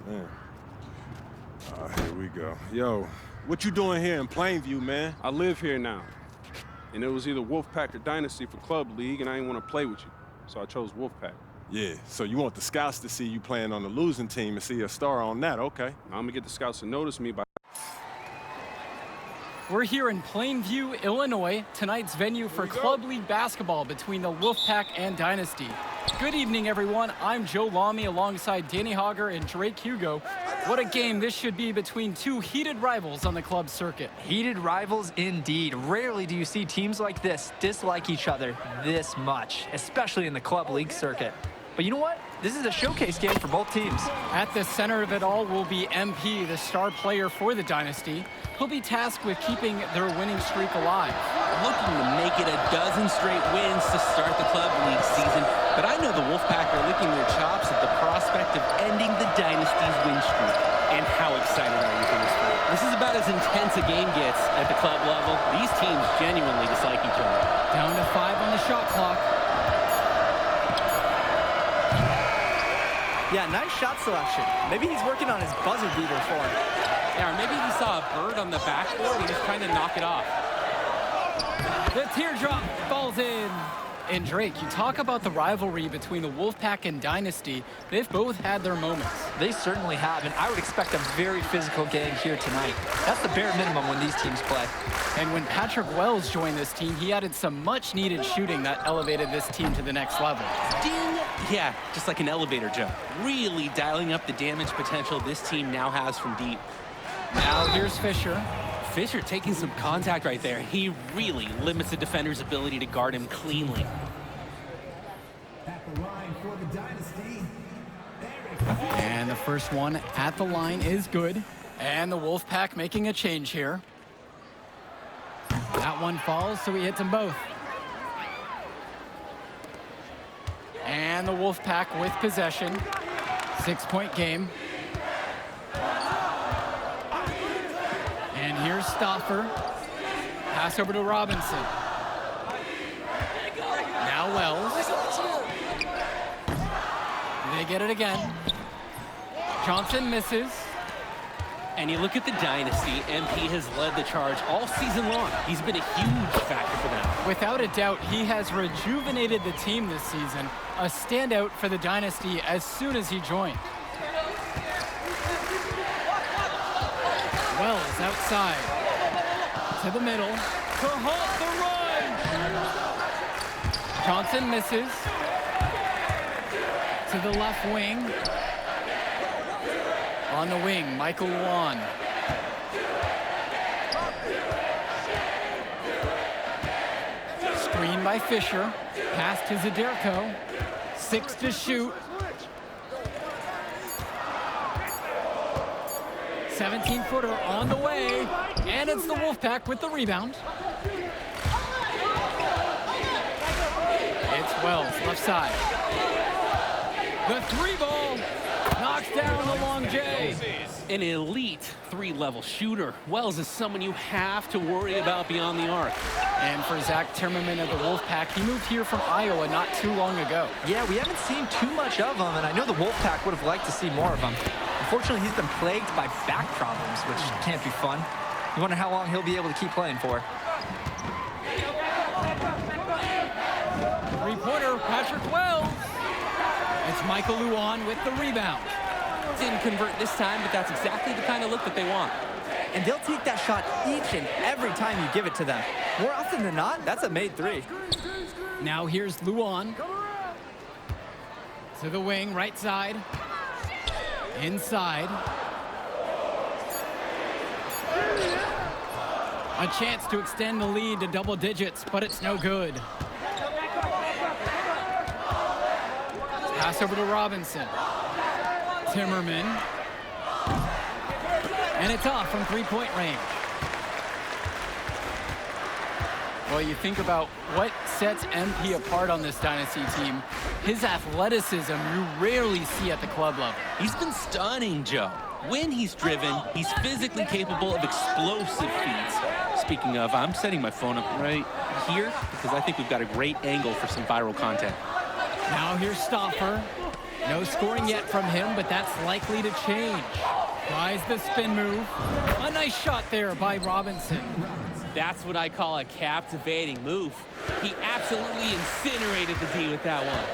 Man. Here we go. Yo, what you doing here in Plainview, man? I live here now. And it was either Wolfpack or Dynasty for Club League, and I didn't want to play with you. So I chose Wolfpack. Yeah, so you want the scouts to see you playing on the losing team and see a star on that, okay. Now I'm going to get the scouts to notice me by... We're here in Plainview, Illinois, tonight's venue for Club League basketball between the Wolfpack and Dynasty. Good evening, everyone. I'm Joe Lamy alongside Danny Hogger and Drake Hugo. What a game this should be between two heated rivals on the club circuit. Heated rivals indeed. Rarely do you see teams like this dislike each other this much, especially in the Club League circuit. But you know what? This is a showcase game for both teams. At the center of it all will be MP, the star player for the Dynasty. He'll be tasked with keeping their winning streak alive. Looking to make it a dozen straight wins to start the Club League season. But I know the Wolfpack are licking their chops at the prospect of ending the Dynasty's win streak. And how excited are you for this fight? This is about as intense a game gets at the club level. These teams genuinely dislike each other. Down to 5 on the shot clock. Yeah, nice shot selection. Maybe he's working on his buzzer beater for him. Yeah, or maybe he saw a bird on the backboard and he's trying to knock it off. The teardrop falls in. And Drake, you talk about the rivalry between the Wolfpack and Dynasty. They've both had their moments. They certainly have, and I would expect a very physical game here tonight. That's the bare minimum when these teams play. And when Patrick Wells joined this team, he added some much-needed shooting that elevated this team to the next level. Ding! Yeah, just like an elevator jump. Really dialing up the damage potential this team now has from deep. Now here's Fisher. Fisher taking some contact right there. He really limits the defender's ability to guard him cleanly. At the line for the Dynasty. And the first one at the line is good. And the Wolfpack making a change here. That one falls, so he hits them both. And the Wolfpack with possession. 6-point game. And here's Stauffer. Pass over to Robinson. Now Wells. They get it again. Johnson misses. And you look at the Dynasty, MP has led the charge all season long. He's been a huge factor for them. Without a doubt, he has rejuvenated the team this season. A standout for the Dynasty as soon as he joined. Wells outside. To the middle. To halt the run! Johnson misses. To the left wing. On the wing, Michael Luan. Screen by Fisher. Pass to Zaderko. 6 to shoot. 17-footer on the way. And it's the Wolfpack with the rebound. It's Wells, left side. The 3-ball. Knocks down the long J. An elite three-level shooter. Wells is someone you have to worry about beyond the arc. And for Zach Timmerman of the Wolfpack, he moved here from Iowa not too long ago. Yeah, we haven't seen too much of him, and I know the Wolfpack would have liked to see more of him. Unfortunately, he's been plagued by back problems, which can't be fun. You wonder how long he'll be able to keep playing for. Three-pointer, Patrick Wells. It's Michael Luan with the rebound. Didn't convert this time, but that's exactly the kind of look that they want. And they'll take that shot each and every time you give it to them. More often than not, that's a made three. Now here's Luan. To the wing, right side. Inside. A chance to extend the lead to double digits, but it's no good. Pass over to Robinson. Timmerman. And it's off from three-point range. Well, you think about what sets MP apart on this Dynasty team. His athleticism you rarely see at the club level. He's been stunning, Joe. When he's driven, he's physically capable of explosive feats. Speaking of, I'm setting my phone up right here because I think we've got a great angle for some viral content. Now here's Stauffer. No scoring yet from him, but that's likely to change. Tries the spin move. A nice shot there by Robinson. That's what I call a captivating move. He absolutely incinerated the D with that one.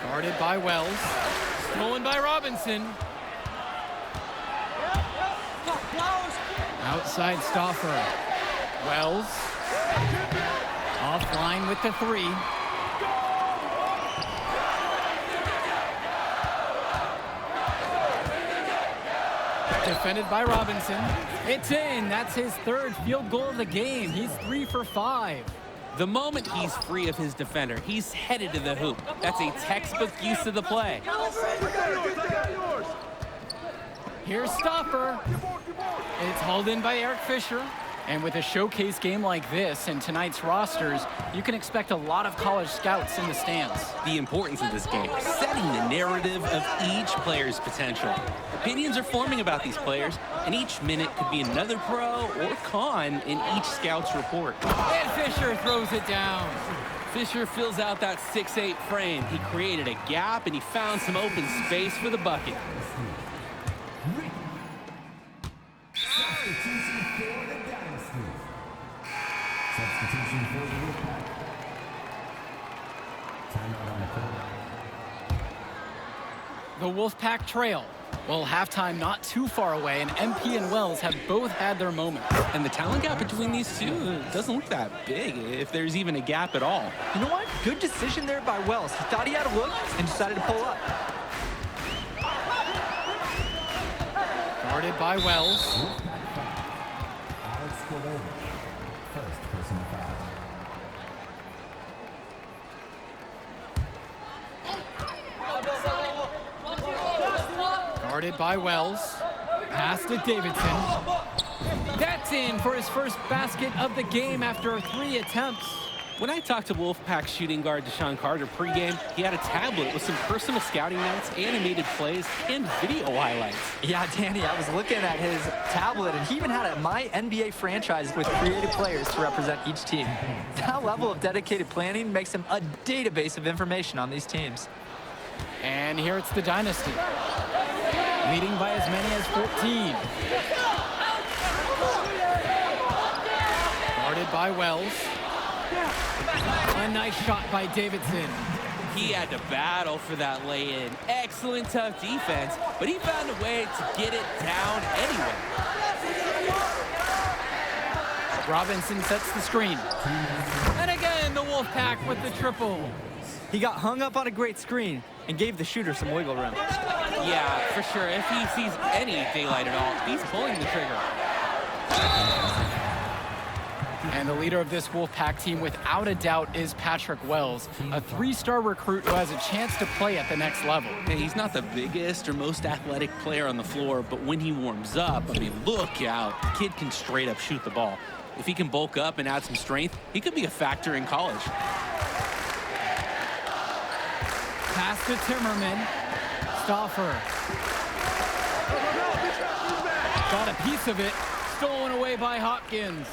Guarded by Wells. Stolen by Robinson. Outside Stauffer. Wells. Offline with the three. Defended by Robinson. It's in. That's his third field goal of the game. He's 3 for 5. The moment he's free of his defender, he's headed to the hoop. That's a textbook use of the play. Here's Stopper. It's hauled in by Eric Fisher. And with a showcase game like this and tonight's rosters, you can expect a lot of college scouts in the stands. The importance of this game, setting the narrative of each player's potential. Opinions are forming about these players, and each minute could be another pro or con in each scout's report. And Fisher throws it down. Fisher fills out that 6'8" frame. He created a gap, and he found some open space for the bucket. Substitution for the dynasty. Substitution for the Wolfpack. Timeout on the court. The Wolfpack trail. Well, halftime not too far away, and MP and Wells have both had their moments. And the talent gap between these two doesn't look that big, if there's even a gap at all. You know what? Good decision there by Wells. He thought he had a look and decided to pull up. Guarded by Wells. Alex Cordova. First personal foul. Guarded by Wells. Pass to Davidson. That's in for his first basket of the game after 3 attempts. When I talked to Wolfpack shooting guard Deshaun Carter pregame, he had a tablet with some personal scouting notes, animated plays, and video highlights. Yeah, Danny, I was looking at his tablet, and he even had a My NBA franchise with creative players to represent each team. That level of dedicated planning makes him a database of information on these teams. And here it's the Dynasty, leading by as many as 14. Guarded by Wells. A nice shot by Davidson. He had to battle for that lay-in. Excellent tough defense, but he found a way to get it down anyway. Robinson sets the screen. And again, the Wolfpack with the triple. He got hung up on a great screen and gave the shooter some wiggle room. Yeah, for sure. If he sees any daylight at all, he's pulling the trigger. And the leader of this Wolfpack team, without a doubt, is Patrick Wells, a 3-star recruit who has a chance to play at the next level. Hey, he's not the biggest or most athletic player on the floor, but when he warms up, I mean, look out. The kid can straight up shoot the ball. If he can bulk up and add some strength, he could be a factor in college. Pass to Timmerman. Stauffer. Got a piece of it. Stolen away by Hopkins.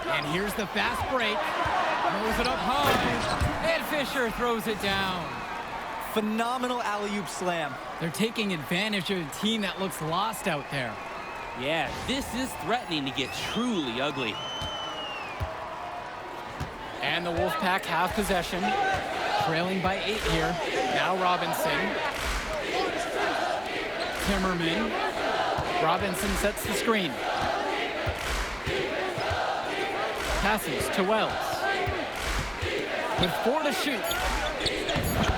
And here's the fast break. Throws it up high. And Fisher throws it down. Phenomenal alley-oop slam. They're taking advantage of a team that looks lost out there. Yeah, this is threatening to get truly ugly. And the Wolfpack have possession. Trailing by 8 here. Now Robinson. Timmerman. Robinson sets the screen. Passes to Wells. With 4 to shoot.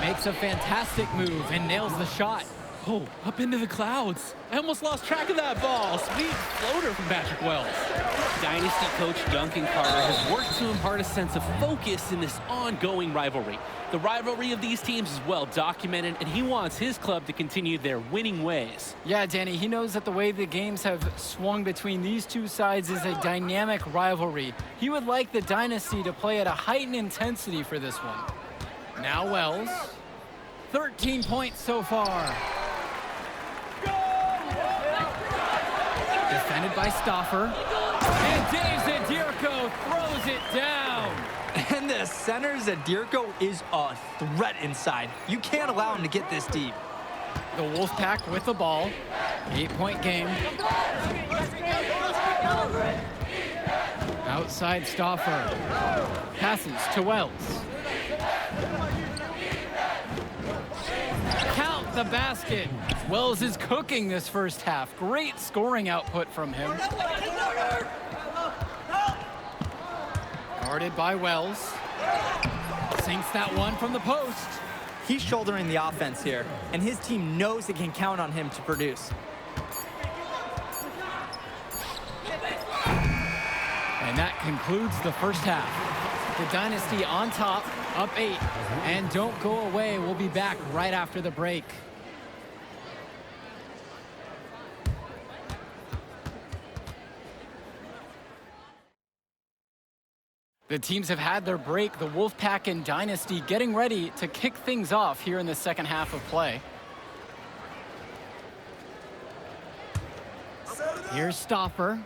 Makes a fantastic move and nails the shot. Oh, up into the clouds. I almost lost track of that ball. Sweet floater from Patrick Wells. Dynasty coach Duncan Carter has worked to impart a sense of focus in this ongoing rivalry. The rivalry of these teams is well documented, and he wants his club to continue their winning ways. Yeah, Danny, he knows that the way the games have swung between these two sides is a dynamic rivalry. He would like the Dynasty to play at a heightened intensity for this one. Now Wells. 13 points so far. Defended by Stauffer. And Dave Zadirko throws it down. And the center, Zadirko, is a threat inside. You can't allow him to get this deep. The Wolfpack with the ball. 8-point game. Outside Stauffer. Passes to Wells. Count the basket. Wells is cooking this first half. Great scoring output from him. Guarded by Wells. Sinks that one from the post. He's shouldering the offense here, and his team knows it can count on him to produce. And that concludes the first half. The Dynasty on top, up 8. And don't go away. We'll be back right after the break. The teams have had their break. The Wolfpack and Dynasty getting ready to kick things off here in the second half of play. Here's Stauffer.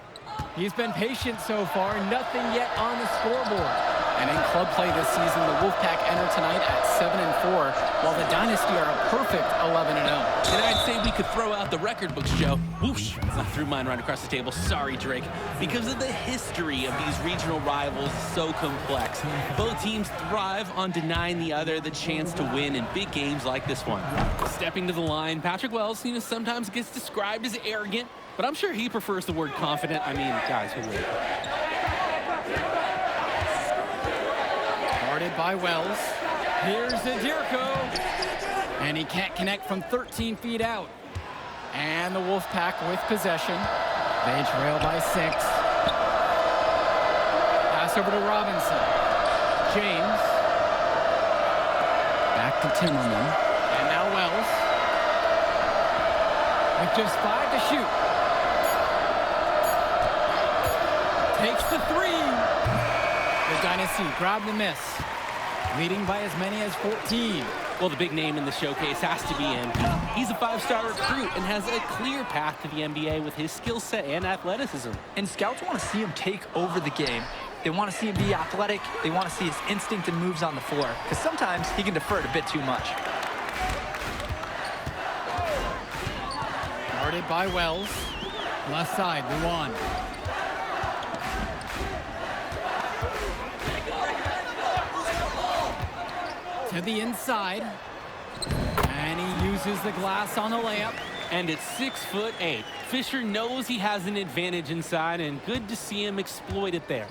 He's been patient so far, nothing yet on the scoreboard. And in club play this season, the Wolfpack enter tonight at 7-4, while the Dynasty are a perfect 11-0. And I'd say we could throw out the record books, Joe. Whoosh! I threw mine right across the table. Sorry, Drake. Because of the history of these regional rivals, so complex. Both teams thrive on denying the other the chance to win in big games like this one. Stepping to the line, Patrick Wells, sometimes gets described as arrogant, but I'm sure he prefers the word confident. I mean, guys, who would? Guarded by Wells. Here's Zadirko. And he can't connect from 13 feet out. And the Wolfpack with possession. They trail by 6. Pass over to Robinson. James. Back to Timmerman. And now Wells. With just 5 to shoot. Takes the 3. The Dynasty grab the miss, leading by as many as 14. Well, the big name in the showcase has to be MP. He's a 5-star recruit and has a clear path to the NBA with his skill set and athleticism. And scouts want to see him take over the game. They want to see him be athletic. They want to see his instinct and moves on the floor, because sometimes he can defer it a bit too much. Guarded by Wells. Left side, Luan. To the inside. And he uses the glass on the layup. And it's 6'8". Fisher knows he has an advantage inside, and good to see him exploit it there.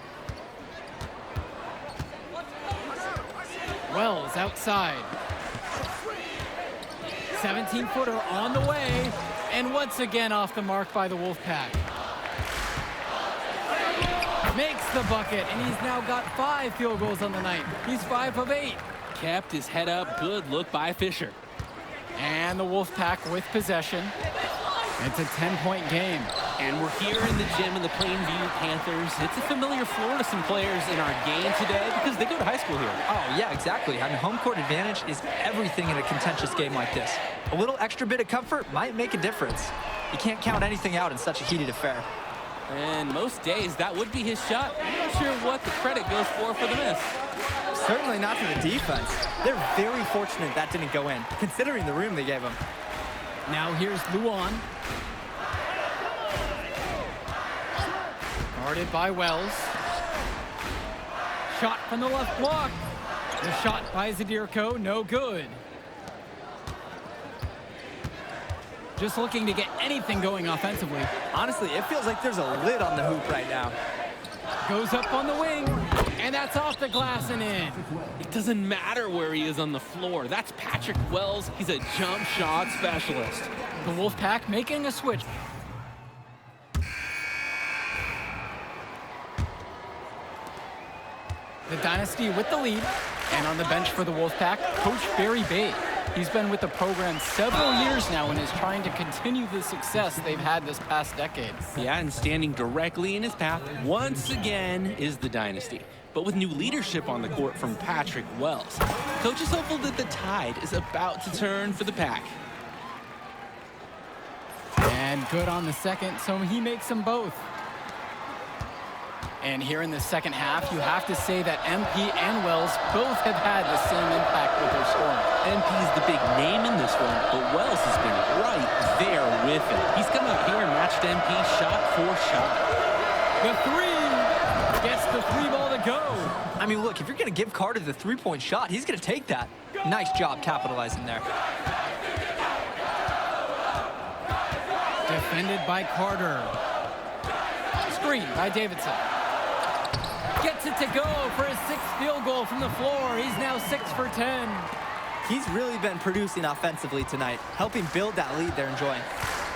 Wells outside. 17-footer on the way. And once again off the mark by the Wolfpack. Makes the bucket, and he's now got 5 field goals on the night. He's 5 of 8. Kept his head up. Good look by Fisher. And the Wolfpack with possession. It's a 10-point game. And we're here in the gym of the Plainview Panthers. It's a familiar floor to some players in our game today because they go to high school here. Oh, yeah, exactly. Having home court advantage is everything in a contentious game like this. A little extra bit of comfort might make a difference. You can't count anything out in such a heated affair. And most days, that would be his shot. I'm not sure what the credit goes for the miss. Certainly not to the defense. They're very fortunate that didn't go in, considering the room they gave him. Now here's Luan. Guarded by Wells. Shot from the left block. The shot by Zadirko, no good. Just looking to get anything going offensively. Honestly, it feels like there's a lid on the hoop right now. Goes up on the wing, and that's off the glass and in. It doesn't matter where he is on the floor. That's Patrick Wells. He's a jump shot specialist. The Wolfpack making a switch. The Dynasty with the lead, and on the bench for the Wolfpack, Coach Barry Bay. He's been with the program several years now and is trying to continue the success they've had this past decade. Yeah, and standing directly in his path once again is the Dynasty. But with new leadership on the court from Patrick Wells, Coach is hopeful that the tide is about to turn for the Pack. And good on the second, so he makes them both. And here in the second half, you have to say that MP and Wells both have had the same impact with their scoring. MP's the big name in this one, but Wells has been right there with it. He's come up here and matched MP shot for shot. The three gets the three ball to go. I mean, look, if you're going to give Carter the three-point shot, he's going to take that. Nice job capitalizing there. Defended by Carter. Screen by Davidson. Gets it to go for his 6th field goal from the floor. He's now 6 for 10. He's really been producing offensively tonight, helping build that lead they're enjoying.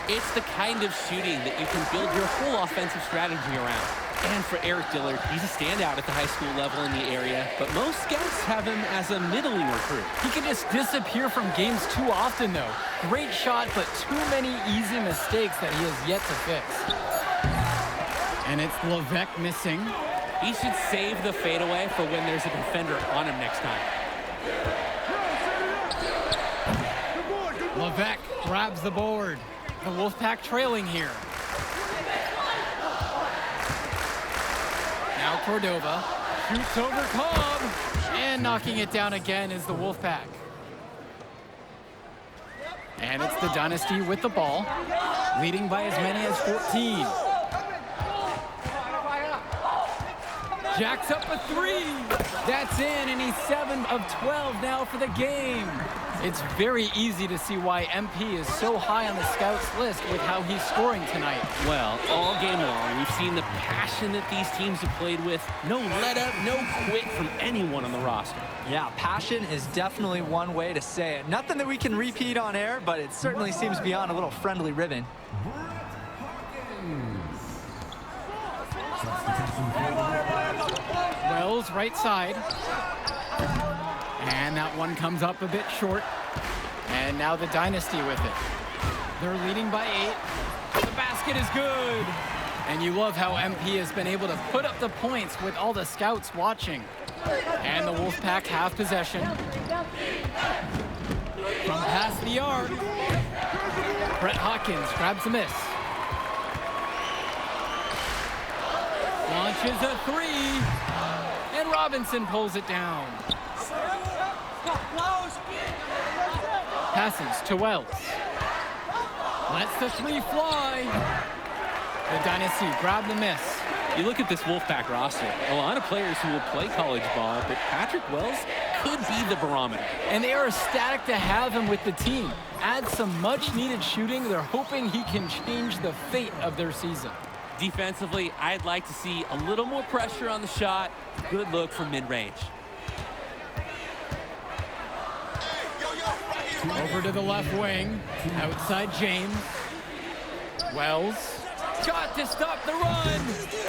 It's the kind of shooting that you can build your whole offensive strategy around. And for Eric Dillard, he's a standout at the high school level in the area, but most scouts have him as a middling recruit. He can just disappear from games too often, though. Great shot, but too many easy mistakes that he has yet to fix. And it's Levesque missing. He should save the fadeaway for when there's a defender on him next time. Levesque grabs the board. The Wolfpack trailing here. Now Cordova shoots over Cobb, and knocking it down again is the Wolfpack. And it's the Dynasty with the ball, leading by as many as 14. Jacks up a three. That's in, and he's 7 of 12 now for the game. It's very easy to see why MP is so high on the scouts list with how he's scoring tonight. Well, all game long, we've seen the passion that these teams have played with. No let up, no quit from anyone on the roster. Yeah, passion is definitely one way to say it. Nothing that we can repeat on air, but it certainly seems beyond a little friendly ribbon. Wells right side. And that one comes up a bit short. And now the Dynasty with it. They're leading by 8. The basket is good. And you love how MP has been able to put up the points with all the scouts watching. And the Wolfpack have possession. From past the arc. Brett Hawkins grabs a miss. Launches a 3. And Robinson pulls it down. Passes to Wells. Lets the 3 fly. The Dynasty grab the miss. You look at this Wolfpack roster, a lot of players who will play college ball, but Patrick Wells could be the barometer. And they are ecstatic to have him with the team. Add some much-needed shooting. They're hoping he can change the fate of their season. Defensively, I'd like to see a little more pressure on the shot. Good look from mid-range. Over to the left wing. Outside James. Wells. Shot to stop the run.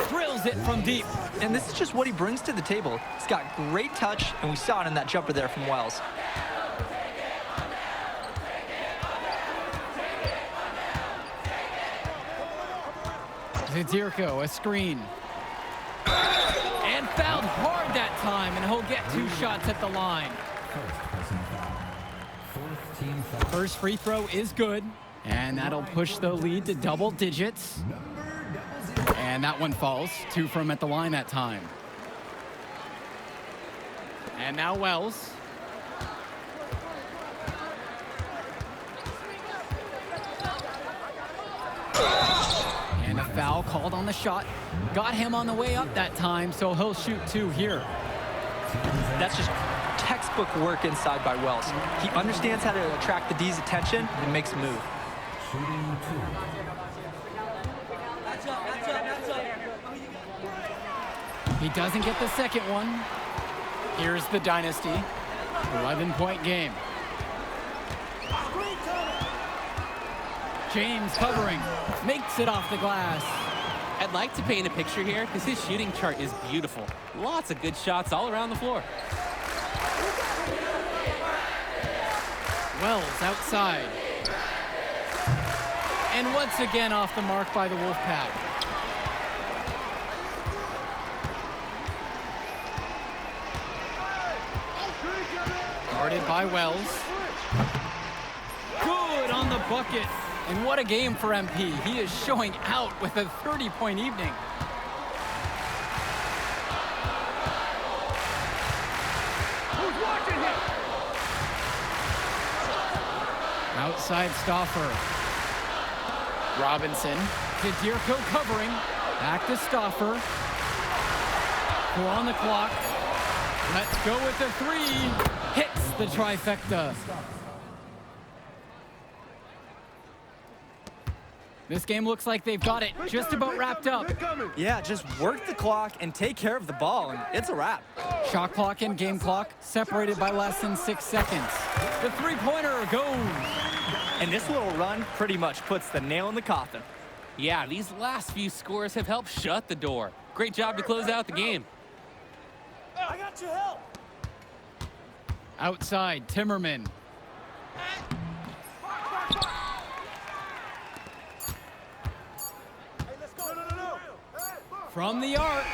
Drills it from deep. And this is just what he brings to the table. He's got great touch, and we saw it in that jumper there from Wells. Zadirko, a screen. And fouled hard that time, and he'll get 2 shots at the line. First free throw is good, and that'll push the lead to double digits. And that one falls. 2 from at the line that time. And now Wells. And a foul called on the shot. Got him on the way up that time, so he'll shoot 2 here. That's just textbook work inside by Wells. He understands how to attract the D's attention and makes a move. He doesn't get the second one. Here's the Dynasty. 11-point game. James covering. Makes it off the glass. I'd like to paint a picture here because his shooting chart is beautiful. Lots of good shots all around the floor. Wells outside. And once again off the mark by the Wolfpack. Guarded by Wells. Good on the bucket. And what a game for MP. He is showing out with a 30-point evening. Outside Stauffer. Robinson. Kadirko covering. Back to Stauffer. 4 on the clock. Let's go with the 3. Hits the trifecta. This game looks like they've got it just about wrapped up. Yeah, just work the clock and take care of the ball, and it's a wrap. Shot clock and game clock separated by less than 6 seconds. The three-pointer goes. And this little run pretty much puts the nail in the coffin. Yeah, these last few scores have helped shut the door. Great job to close out the game. I got your help. Outside, Timmerman. Hey, let's go. No. From the arc.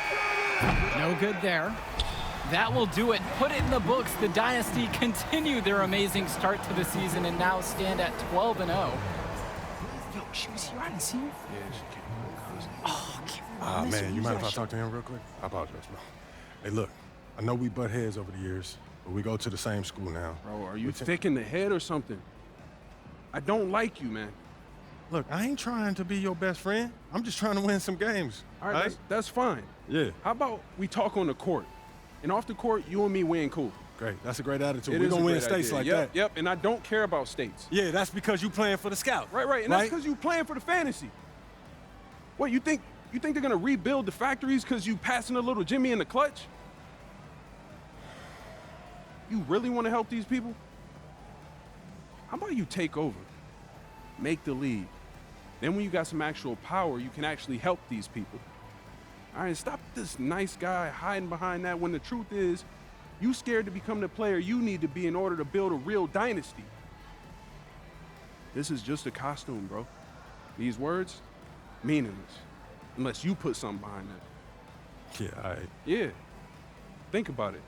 No good there. That will do it. Put it in the books. The Dynasty continue their amazing start to the season and now stand at 12-0. Yeah, she came. Man, you mind if I talk to him real quick? I apologize, bro. Hey, look, I know we butt heads over the years, but we go to the same school now. Bro, are you thick in the head or something? I don't like you, man. Look, I ain't trying to be your best friend. I'm just trying to win some games. All right, that's fine. Yeah. How about we talk on the court? And off the court, you and me win cool. Great. That's a great attitude. It We're is going a to win great states idea. like Yep, that. Yep, and I don't care about states. Yeah, that's because you playing for the scout. Right, and that's because you playing for the fantasy. What, you think they're going to rebuild the factories because you passing a little Jimmy in the clutch? You really want to help these people? How about you take over? Make the league. Then when you got some actual power, you can actually help these people. All right, stop this nice guy hiding behind that when the truth is, you scared to become the player you need to be in order to build a real dynasty. This is just a costume, bro. These words, meaningless. Unless you put something behind that. Yeah, all right. Yeah. Think about it.